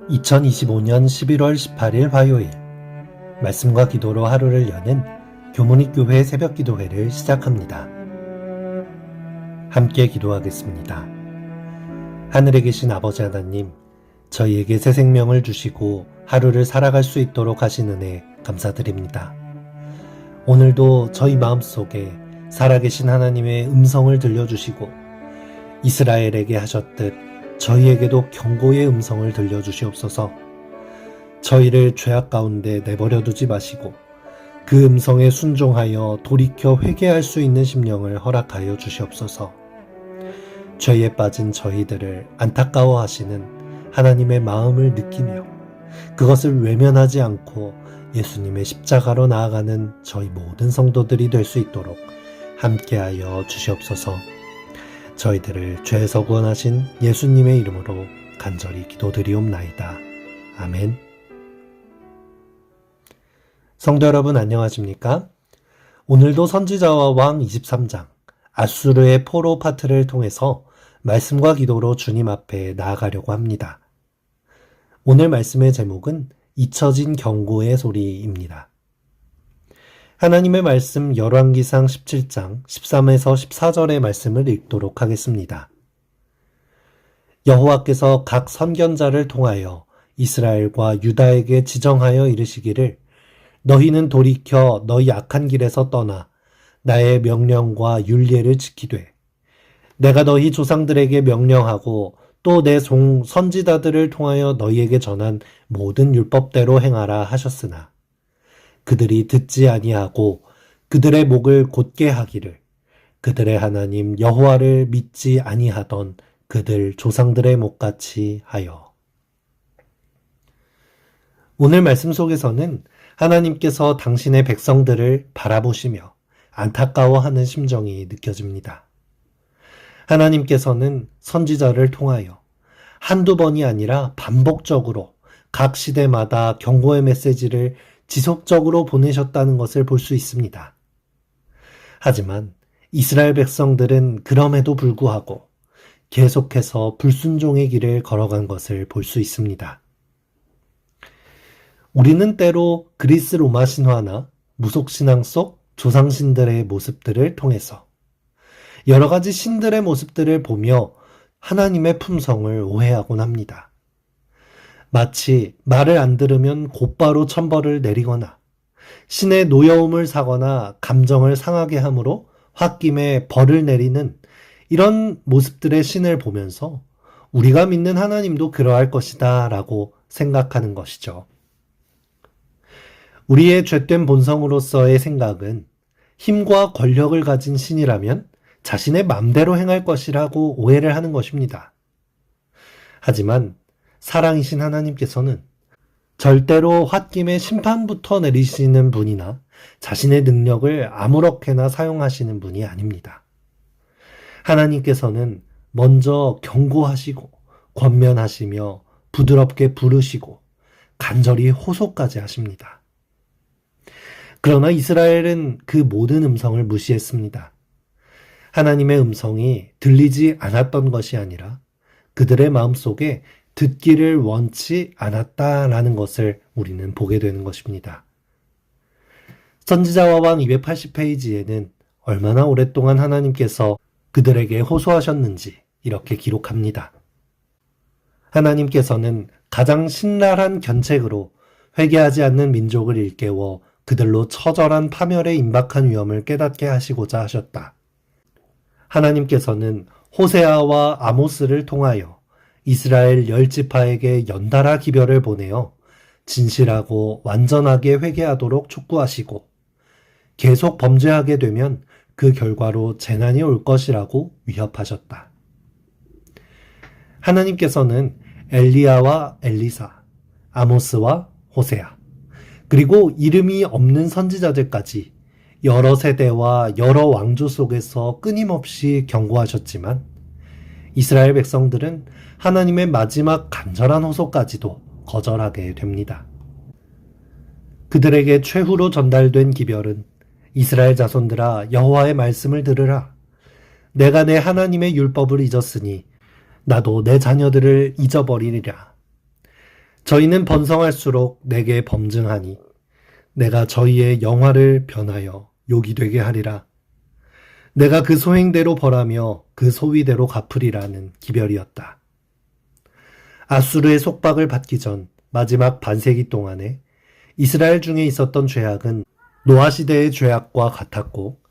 2025년 11월 18일 화요일 말씀과 기도로 하루를 여는 교문익교회 새벽기도회를 시작합니다. 함께 기도하겠습니다. 하늘에 계신 아버지 하나님, 저희에게 새 생명을 주시고 하루를 살아갈 수 있도록 하신 은혜 감사드립니다. 오늘도 저희 마음속에 살아계신 하나님의 음성을 들려주시고 이스라엘에게 하셨듯 저희에게도 경고의 음성을 들려주시옵소서. 저희를 죄악 가운데 내버려 두지 마시고 그 음성에 순종하여 돌이켜 회개할 수 있는 심령을 허락하여 주시옵소서. 죄에 빠진 저희들을 안타까워하시는 하나님의 마음을 느끼며 그것을 외면하지 않고 예수님의 십자가로 나아가는 저희 모든 성도들이 될 수 있도록 함께하여 주시옵소서. 저희들을 죄에서 구원하신 예수님의 이름으로 간절히 기도드리옵나이다. 아멘. 성도 여러분 안녕하십니까? 오늘도 선지자와 왕 23장 아수르의 포로 파트를 통해서 말씀과 기도로 주님 앞에 나아가려고 합니다. 오늘 말씀의 제목은 잊혀진 경고의 소리입니다. 하나님의 말씀 열왕기상 17장 13에서 14절의 말씀을 읽도록 하겠습니다. 여호와께서 각 선견자를 통하여 이스라엘과 유다에게 지정하여 이르시기를 너희는 돌이켜 너희 악한 길에서 떠나 나의 명령과 율례를 지키되 내가 너희 조상들에게 명령하고 또 내 종 선지자들을 통하여 너희에게 전한 모든 율법대로 행하라 하셨으나 그들이 듣지 아니하고 그들의 목을 곧게 하기를 그들의 하나님 여호와를 믿지 아니하던 그들 조상들의 목같이 하여. 오늘 말씀 속에서는 하나님께서 당신의 백성들을 바라보시며 안타까워하는 심정이 느껴집니다. 하나님께서는 선지자를 통하여 한두 번이 아니라 반복적으로 각 시대마다 경고의 메시지를 지속적으로 보내셨다는 것을 볼 수 있습니다. 하지만 이스라엘 백성들은 그럼에도 불구하고 계속해서 불순종의 길을 걸어간 것을 볼 수 있습니다. 우리는 때로 그리스 로마 신화나 무속신앙 속 조상신들의 모습들을 통해서 여러 가지 신들의 모습들을 보며 하나님의 품성을 오해하곤 합니다. 마치 말을 안 들으면 곧바로 천벌을 내리거나 신의 노여움을 사거나 감정을 상하게 함으로 홧김에 벌을 내리는 이런 모습들의 신을 보면서 우리가 믿는 하나님도 그러할 것이다 라고 생각하는 것이죠. 우리의 죄된 본성으로서의 생각은 힘과 권력을 가진 신이라면 자신의 맘대로 행할 것이라고 오해를 하는 것입니다. 하지만 사랑이신 하나님께서는 절대로 홧김에 심판부터 내리시는 분이나 자신의 능력을 아무렇게나 사용하시는 분이 아닙니다. 하나님께서는 먼저 경고하시고 권면하시며 부드럽게 부르시고 간절히 호소까지 하십니다. 그러나 이스라엘은 그 모든 음성을 무시했습니다. 하나님의 음성이 들리지 않았던 것이 아니라 그들의 마음속에 듣기를 원치 않았다라는 것을 우리는 보게 되는 것입니다. 선지자와 왕 280페이지에는 얼마나 오랫동안 하나님께서 그들에게 호소하셨는지 이렇게 기록합니다. 하나님께서는 가장 신랄한 견책으로 회개하지 않는 민족을 일깨워 그들로 처절한 파멸에 임박한 위험을 깨닫게 하시고자 하셨다. 하나님께서는 호세아와 아모스를 통하여 이스라엘 10지파에게 연달아 기별을 보내어 진실하고 완전하게 회개하도록 촉구하시고 계속 범죄하게 되면 그 결과로 재난이 올 것이라고 위협하셨다. 하나님께서는 엘리야와 엘리사, 아모스와 호세아, 그리고 이름이 없는 선지자들까지 여러 세대와 여러 왕조 속에서 끊임없이 경고하셨지만 이스라엘 백성들은 하나님의 마지막 간절한 호소까지도 거절하게 됩니다. 그들에게 최후로 전달된 기별은 이스라엘 자손들아 여호와의 말씀을 들으라. 내가 내 하나님의 율법을 잊었으니 나도 내 자녀들을 잊어버리리라. 저희는 번성할수록 내게 범증하니 내가 저희의 영화를 변하여 욕이 되게 하리라. 내가 그 소행대로 벌하며 그 소위대로 갚으리라는 기별이었다. 아수르의 속박을 받기 전 마지막 반세기 동안에 이스라엘 중에 있었던 죄악은 노아 시대의 죄악과 같았고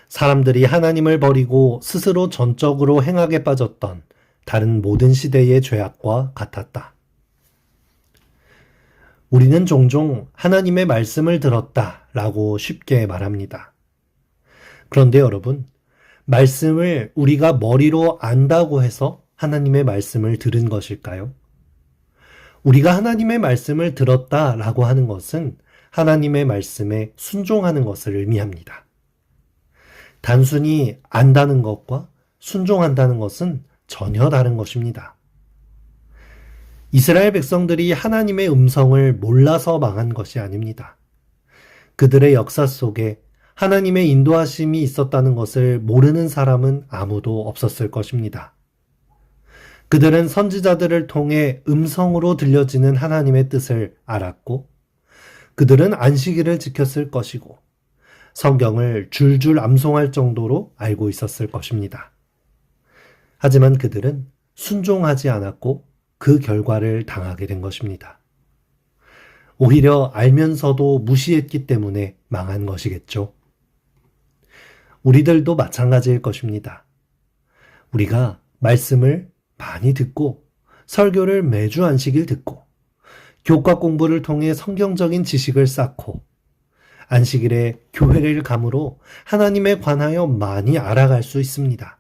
사람들이 하나님을 버리고 스스로 전적으로 행악에 빠졌던 다른 모든 시대의 죄악과 같았다. 우리는 종종 하나님의 말씀을 들었다라고 쉽게 말합니다. 그런데 여러분, 말씀을 우리가 머리로 안다고 해서 하나님의 말씀을 들은 것일까요? 우리가 하나님의 말씀을 들었다라고 하는 것은 하나님의 말씀에 순종하는 것을 의미합니다. 단순히 안다는 것과 순종한다는 것은 전혀 다른 것입니다. 이스라엘 백성들이 하나님의 음성을 몰라서 망한 것이 아닙니다. 그들의 역사 속에 하나님의 인도하심이 있었다는 것을 모르는 사람은 아무도 없었을 것입니다. 그들은 선지자들을 통해 음성으로 들려지는 하나님의 뜻을 알았고, 그들은 안식일을 지켰을 것이고, 성경을 줄줄 암송할 정도로 알고 있었을 것입니다. 하지만 그들은 순종하지 않았고 그 결과를 당하게 된 것입니다. 오히려 알면서도 무시했기 때문에 망한 것이겠죠. 우리들도 마찬가지일 것입니다. 우리가 말씀을 많이 듣고 설교를 매주 안식일 듣고 교과 공부를 통해 성경적인 지식을 쌓고 안식일에 교회를 감으로 하나님에 관하여 많이 알아갈 수 있습니다.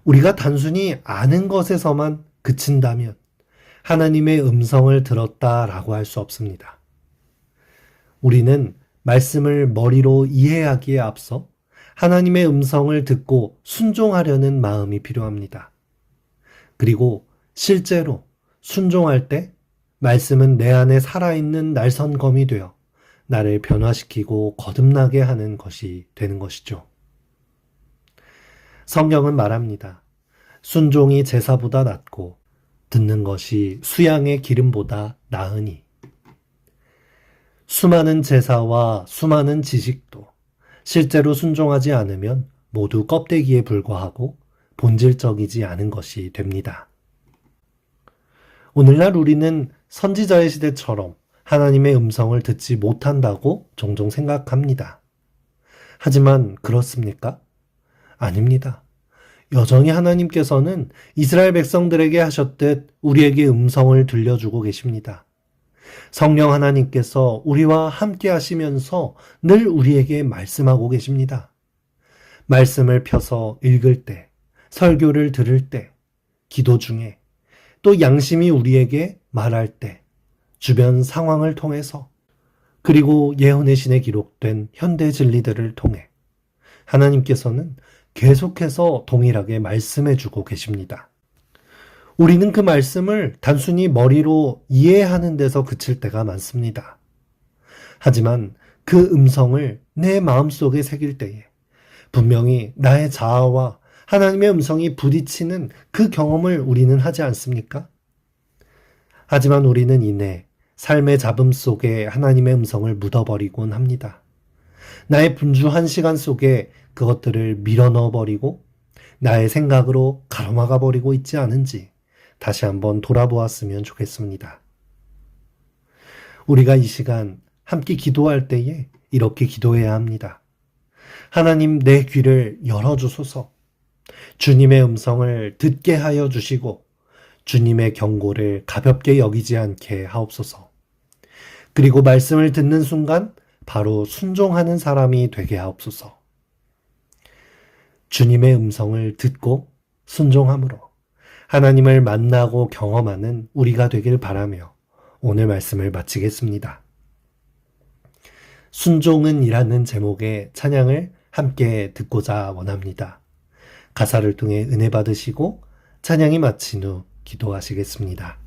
우리가 단순히 아는 것에서만 그친다면 하나님의 음성을 들었다라고 할 수 없습니다. 우리는 말씀을 머리로 이해하기에 앞서 하나님의 음성을 듣고 순종하려는 마음이 필요합니다. 그리고 실제로 순종할 때 말씀은 내 안에 살아있는 날선검이 되어 나를 변화시키고 거듭나게 하는 것이 되는 것이죠. 성경은 말합니다. 순종이 제사보다 낫고 듣는 것이 수양의 기름보다 나으니. 수많은 제사와 수많은 지식도 실제로 순종하지 않으면 모두 껍데기에 불과하고 본질적이지 않은 것이 됩니다. 오늘날 우리는 선지자의 시대처럼 하나님의 음성을 듣지 못한다고 종종 생각합니다. 하지만 그렇습니까? 아닙니다. 여전히 하나님께서는 이스라엘 백성들에게 하셨듯 우리에게 음성을 들려주고 계십니다. 성령 하나님께서 우리와 함께 하시면서 늘 우리에게 말씀하고 계십니다. 말씀을 펴서 읽을 때, 설교를 들을 때, 기도 중에, 또 양심이 우리에게 말할 때, 주변 상황을 통해서, 그리고 예언의 신에 기록된 현대 진리들을 통해 하나님께서는 계속해서 동일하게 말씀해주고 계십니다. 우리는 그 말씀을 단순히 머리로 이해하는 데서 그칠 때가 많습니다. 하지만 그 음성을 내 마음속에 새길 때에 분명히 나의 자아와 하나님의 음성이 부딪히는 그 경험을 우리는 하지 않습니까? 하지만 우리는 이내 삶의 잡음 속에 하나님의 음성을 묻어버리곤 합니다. 나의 분주한 시간 속에 그것들을 밀어넣어버리고 나의 생각으로 가로막아버리고 있지 않은지 다시 한번 돌아보았으면 좋겠습니다. 우리가 이 시간 함께 기도할 때에 이렇게 기도해야 합니다. 하나님, 내 귀를 열어주소서. 주님의 음성을 듣게 하여 주시고 주님의 경고를 가볍게 여기지 않게 하옵소서. 그리고 말씀을 듣는 순간 바로 순종하는 사람이 되게 하옵소서. 주님의 음성을 듣고 순종함으로 하나님을 만나고 경험하는 우리가 되길 바라며 오늘 말씀을 마치겠습니다. 순종은 이라는 제목의 찬양을 함께 듣고자 원합니다. 가사를 통해 은혜 받으시고 찬양이 마친 후 기도하시겠습니다.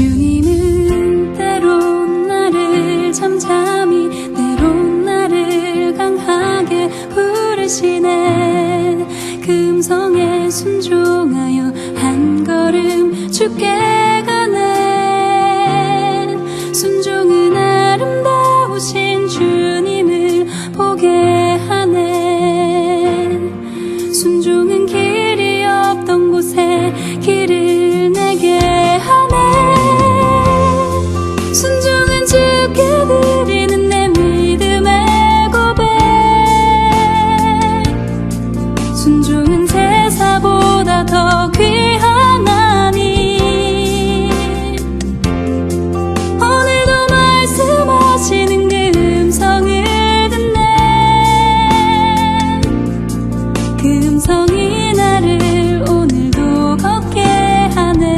주님은 때론 나를 잠잠히 때론 나를 강하게 부르시네. 그 음성에 순종하여 한 걸음 주께 가네. 순종은 아름다우신 주님을 보게 하네. 순종은 길이 없던 곳에 길을 내게 하네. 순종은 주께 드리는 내 믿음의 고백. 순종은 제사보다 더 귀하나니. 오늘도 말씀하시는 그 음성을 듣네. 그 음성이 나를 오늘도 걷게 하네.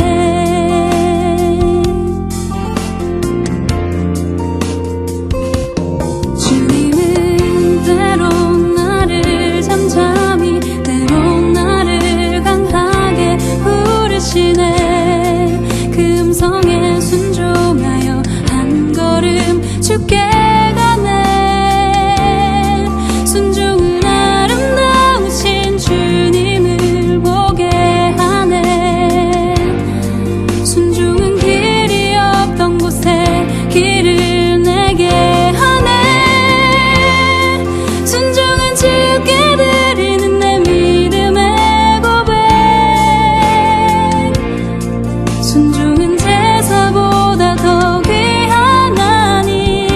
주님은 때론 나를 잠잠히 때론 나를 강하게 부르시네. 그 음성에 순종하여 한 걸음 주께 가네. 순종은 아름다우신 주님을 보게 하네. 순종은 길이 없던 곳에 길을 내게 하네. 순종은 주께 드리는 내 믿음의 고백. 순종은 제사보다 더 귀하나니.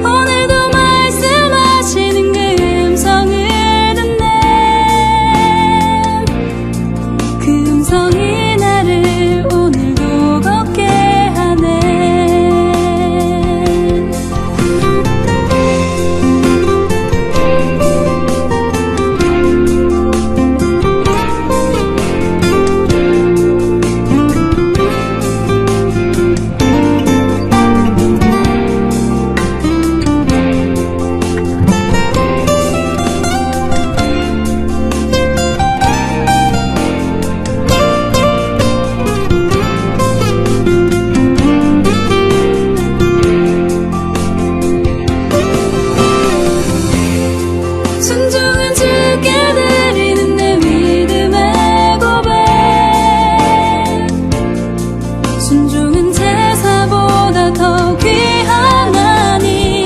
오늘도 말씀하시는 그 음성을 듣네. 그 음성이 나를 오늘도 걷게 하네. 순종은 주께 드리는 내 믿음의 고백. 순종은 제사보다 더 귀하나니.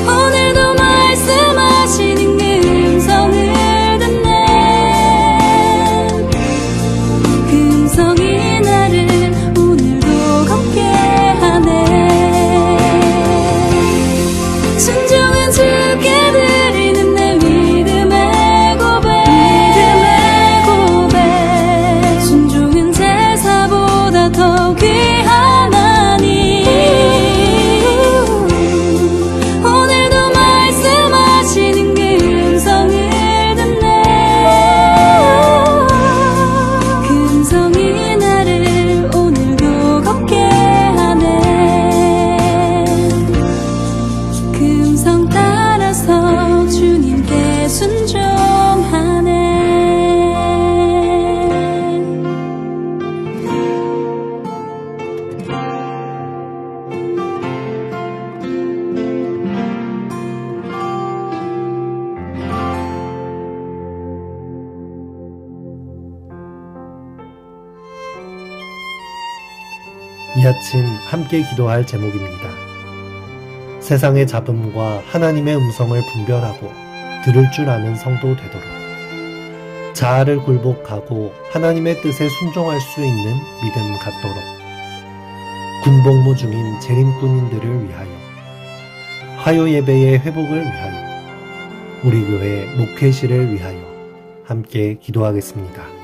오늘도 말씀하시는 그 음성을 듣네. 그 음성이 나를 오늘도 걷게 하네. 순종은 주께 드리는 내 믿음의 고백. 순종은 제사보다 더 귀하나니. 오늘도 말씀하시는 그 음성을 듣네. 그 음성이 나를 오늘도 걷게 하네. 그 음성 따라서 주님께 순종하네. 이 아침 함께 기도할 제목입니다. 세상의 잡음과 하나님의 음성을 분별하고 들을 줄 아는 성도 되도록, 자아를 굴복하고 하나님의 뜻에 순종할 수 있는 믿음 갖도록, 군복무 중인 재림꾼인들을 위하여, 화요 예배의 회복을 위하여, 우리 교회 목회실을 위하여 함께 기도하겠습니다.